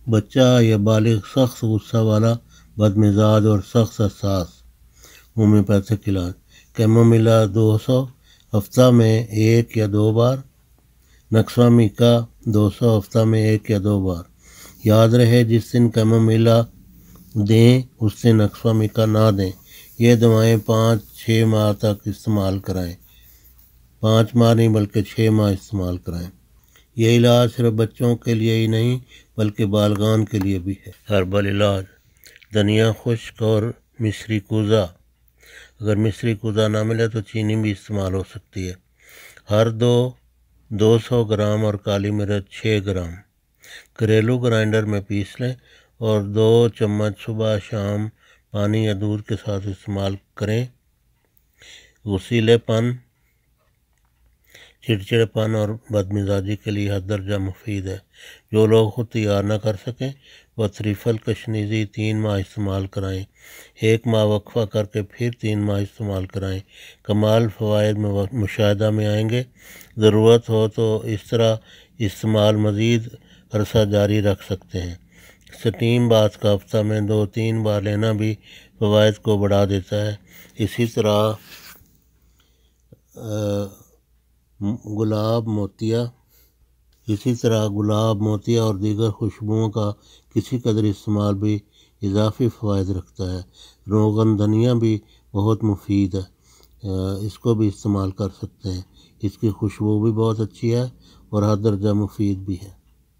بچہ یا بالغ سخت غصہ والا، بد مزاج اور سخت حساس۔ ہومیوپیتھک علاج: کیمومیلا 200 ہفتہ میں 1 یا 2 بار، نکسوا میکا 200 ہفتہ میں 1 یا 2 بار۔ یاد رہے جس دن کیمومیلا دیں اس دن نکسوا میکا نہ دیں۔ یہ دوائیں 5-6 ماہ تک استعمال کرائیں، 5 ماہ نہیں بلکہ 6 ماہ استعمال کرائیں۔ یہ علاج صرف بچوں کے لیے ہی نہیں بلکہ بالغان کے لیے بھی ہے۔ ہربل علاج: دھنیا خشک اور مصری کوزہ۔ اگر مصری کوزہ نہ ملے تو چینی بھی استعمال ہو سکتی ہے۔ ہر 200 گرام اور کالی مرچ 6 گرام گھریلو گرائنڈر میں پیس لیں اور 2 چمچ صبح شام پانی یا دودھ کے ساتھ استعمال کریں۔ غصیلے پن، چڑچڑے پن اور بد مزاجی کے لیے حد درجہ مفید ہے۔ جو لوگ خود تیار نہ کر سکیں وہ تریفل کشنیزی 3 ماہ استعمال کرائیں، 1 ماہ وقفہ کر کے پھر 3 ماہ استعمال کرائیں۔ کمال فوائد میں مشاہدہ میں آئیں گے۔ ضرورت ہو تو اس طرح استعمال مزید عرصہ جاری رکھ سکتے ہیں۔ سٹیم باتھ کا ہفتہ میں 2-3 بار لینا بھی فوائد کو بڑھا دیتا ہے۔ اسی طرح گلاب موتیا اور دیگر خوشبوؤں کا کسی قدر استعمال بھی اضافی فوائد رکھتا ہے۔ روغن دھنیا بھی بہت مفید ہے، اس کو بھی استعمال کر سکتے ہیں۔ اس کی خوشبو بھی بہت اچھی ہے اور ہر درجہ مفید بھی ہے۔